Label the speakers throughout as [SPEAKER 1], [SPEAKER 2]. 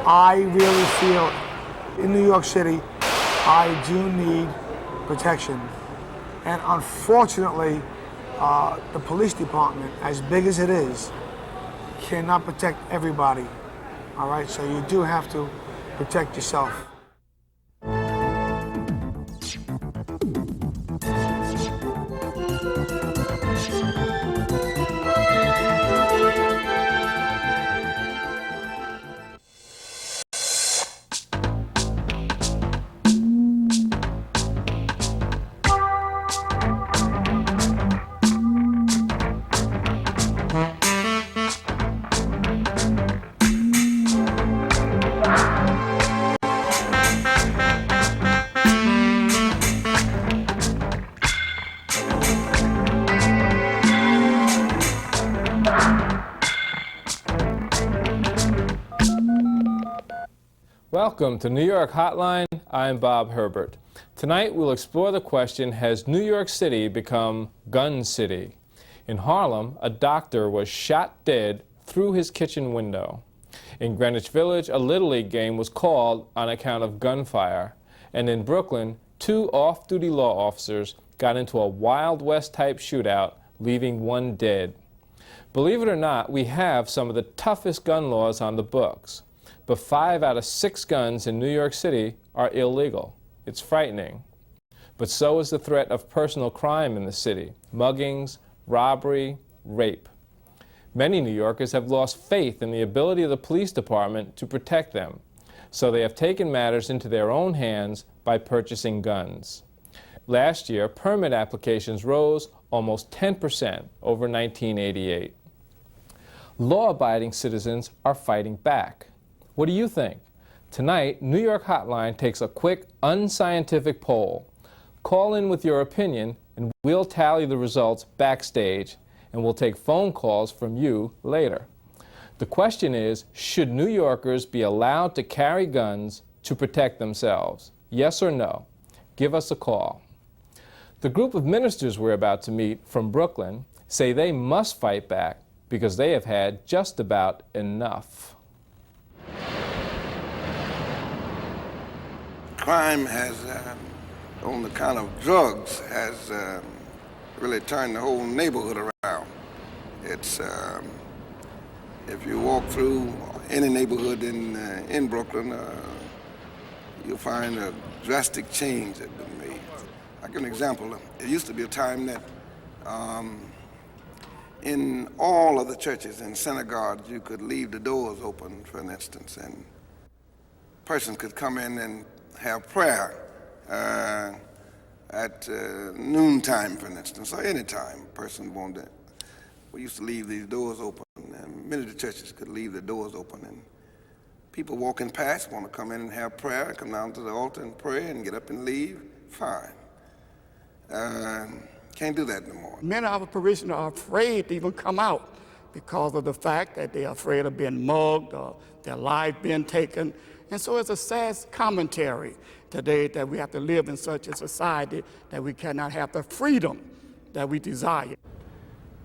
[SPEAKER 1] I really feel in New York City, I do need protection. And unfortunately, the police department, as big as it is, cannot protect everybody. All right, so you do have to protect yourself.
[SPEAKER 2] Welcome to New York Hotline. I'm Bob Herbert. Tonight we'll explore the question, has New York City become Gun City? In Harlem, a doctor was shot dead through his kitchen window. In Greenwich Village, a Little League game was called on account of gunfire. And in Brooklyn, 2 off-duty law officers got into a Wild West-type shootout, leaving 1 dead. Believe it or not, we have some of the toughest gun laws on the books. But 5 out of 6 guns in New York City are illegal. It's frightening. But so is the threat of personal crime in the city: muggings, robbery, rape. Many New Yorkers have lost faith in the ability of the police department to protect them, so they have taken matters into their own hands by purchasing guns. Last year, permit applications rose almost 10% over 1988. Law-abiding citizens are fighting back. What do you think? Tonight, New York Hotline takes a quick, unscientific poll. Call in with your opinion, and we'll tally the results backstage, and we'll take phone calls from you later. The question is, should New Yorkers be allowed to carry guns to protect themselves? Yes or no? Give us a call. The group of ministers we're about to meet from Brooklyn say they must fight back because they have had just about enough.
[SPEAKER 3] Crime has, on the count of drugs, has really turned the whole neighborhood around. It's, if you walk through any neighborhood in Brooklyn, you'll find a drastic change that's been made. I'll give an example. It used to be a time that in all of the churches and synagogues, you could leave the doors open, for instance, and persons could come in and have prayer at noontime, for instance, or any time a person wanted. We used to leave these doors open, and many of the churches could leave the doors open, and people walking past want to come in and have prayer, come down to the altar and pray and get up and leave. Fine. Can't do that no more.
[SPEAKER 4] Many of our parishioners are afraid to even come out because of the fact that they are afraid of being mugged or their life being taken. And so it's a sad commentary today that we have to live in such a society that we cannot have the freedom that we desire.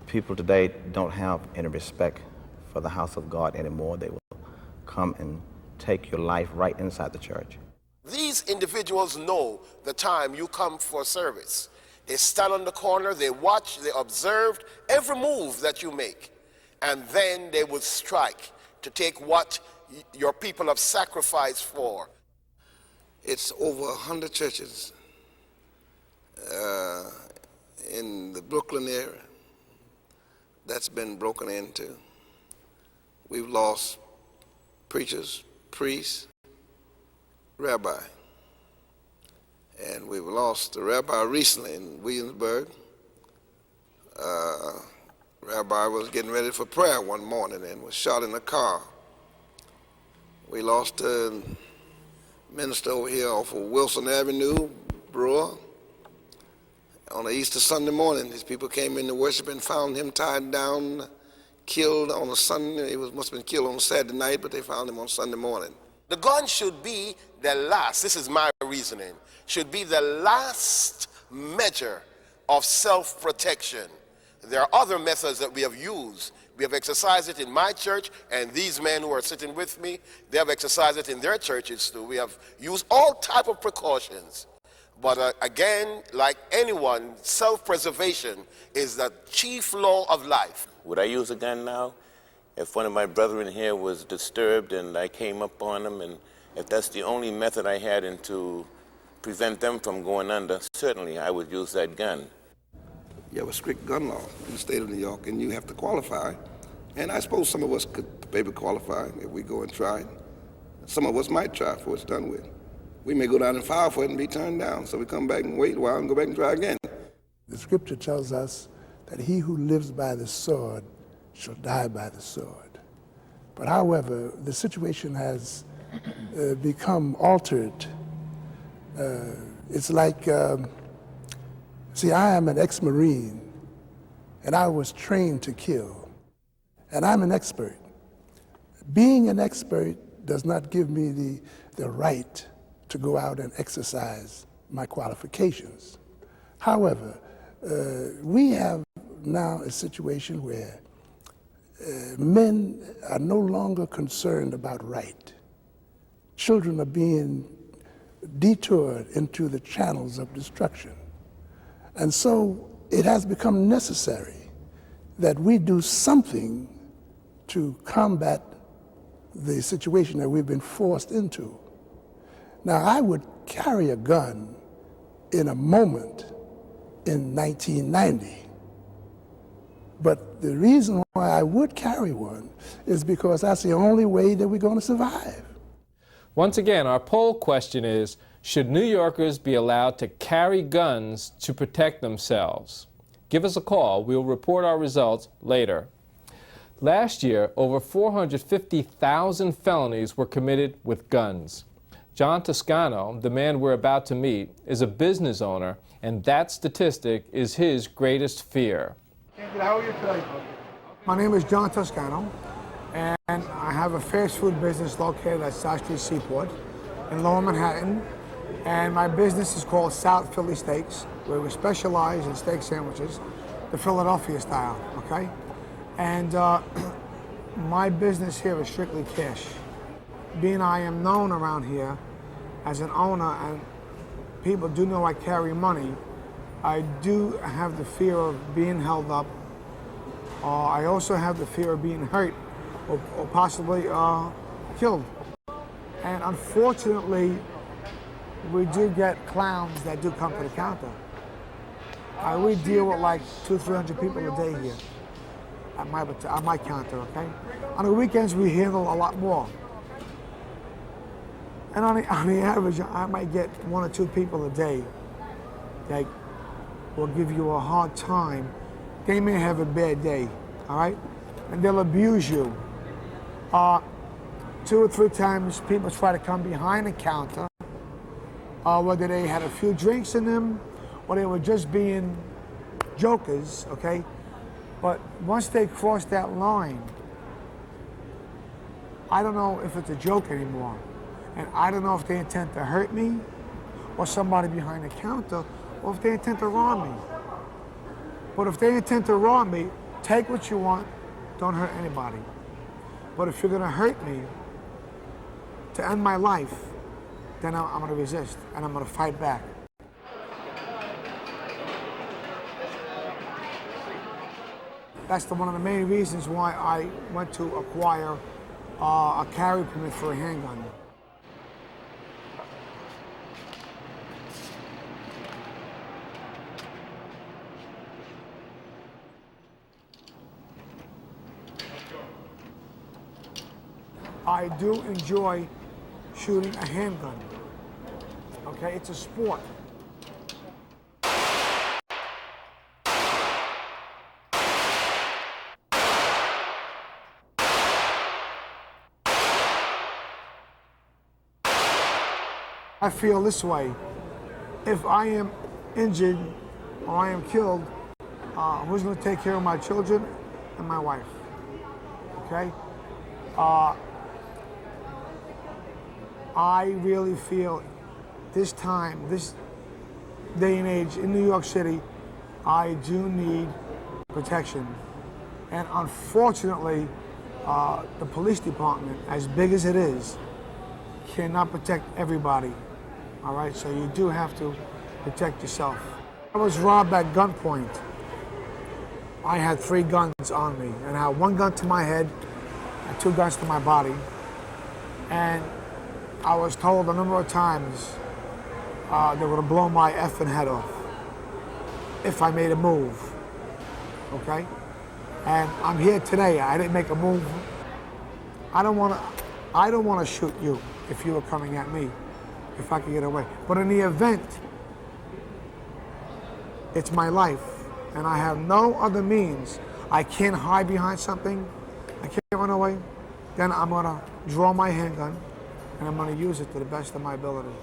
[SPEAKER 5] People today don't have any respect for the house of God anymore. They will come and take your life right inside the church.
[SPEAKER 6] These individuals know the time you come for service. They stand on the corner, they watch, they observe every move that you make, and then they will strike to take what your people have sacrificed for.
[SPEAKER 3] It's over 100 churches in the Brooklyn area that's been broken into. We've lost preachers, priests, rabbi. And we've lost a rabbi recently in Williamsburg. Rabbi was getting ready for prayer one morning and was shot in a car. We lost a minister over here off of Wilson Avenue, Brewer. On the Easter Sunday morning, these people came into worship and found him tied down, killed on a Sunday. He must have been killed on Saturday night, but they found him on Sunday morning.
[SPEAKER 6] The gun should be the last, this is my reasoning, should be the last measure of self-protection. There are other methods that we have used, We have exercised it in my church, and these men who are sitting with me, they have exercised it in their churches too. We have used all type of precautions. But again, like anyone, self-preservation is the chief law of life.
[SPEAKER 7] Would I use a gun now? If one of my brethren here was disturbed and I came up on them, and if that's the only method I had to prevent them from going under, certainly I would use that gun.
[SPEAKER 3] You have a strict gun law in the state of New York, and you have to qualify. And I suppose some of us could maybe qualify if we go and try it. Some of us might try before it's done with. We may go down and file for it and be turned down, so we come back and wait a while and go back and try again.
[SPEAKER 8] The scripture tells us that he who lives by the sword shall die by the sword. But however, the situation has become altered. It's like, see, I am an ex-Marine, and I was trained to kill, and I'm an expert. Being an expert does not give me the right to go out and exercise my qualifications. However, we have now a situation where men are no longer concerned about right. Children are being detoured into the channels of destruction. And so it has become necessary that we do something to combat the situation that we've been forced into. Now, I would carry a gun in a moment in 1990. But the reason why I would carry one is because that's the only way that we're going to survive.
[SPEAKER 2] Once again, our poll question is, should New Yorkers be allowed to carry guns to protect themselves? Give us a call. We'll report our results later. Last year, over 450,000 felonies were committed with guns. John Toscano, the man we're about to meet, is a business owner, and that statistic is his greatest fear.
[SPEAKER 1] How are you today? My name is John Toscano, and I have a fast food business located at South Street Seaport in Lower Manhattan. And my business is called South Philly Steaks, where we specialize in steak sandwiches, the Philadelphia style, okay? And my business here is strictly cash. Being I am known around here as an owner, and people do know I carry money, I do have the fear of being held up. I also have the fear of being hurt or possibly killed. And unfortunately, we do get clowns that do come to the counter. We deal with like 200-300 people a day here at my counter, okay? On the weekends, we handle a lot more. And on the average, I might get 1 or 2 people a day that will give you a hard time. They may have a bad day, all right? And they'll abuse you. 2 or 3 times, people try to come behind the counter, whether they had a few drinks in them or they were just being jokers, okay? But once they cross that line, I don't know if it's a joke anymore. And I don't know if they intend to hurt me or somebody behind the counter, or if they intend to rob me. But if they intend to rob me, take what you want, don't hurt anybody. But if you're gonna hurt me to end my life, then I'm gonna resist and I'm gonna fight back. That's one of the main reasons why I went to acquire a carry permit for a handgun. I do enjoy shooting a handgun. Okay, it's a sport. I feel this way. If I am injured or I am killed, who's going to take care of my children and my wife? Okay? I really feel this time, this day and age in New York City, I do need protection. And unfortunately, the police department, as big as it is, cannot protect everybody. All right, so you do have to protect yourself. I was robbed at gunpoint. I had 3 guns on me, and I had 1 gun to my head and 2 guns to my body. And I was told a number of times they were gonna blow my effing head off if I made a move, okay? And I'm here today, I didn't make a move. I don't wanna shoot you if you were coming at me, if I could get away. But in the event, it's my life, and I have no other means. I can't hide behind something, I can't run away, then I'm gonna draw my handgun, and I'm gonna use it to the best of my ability.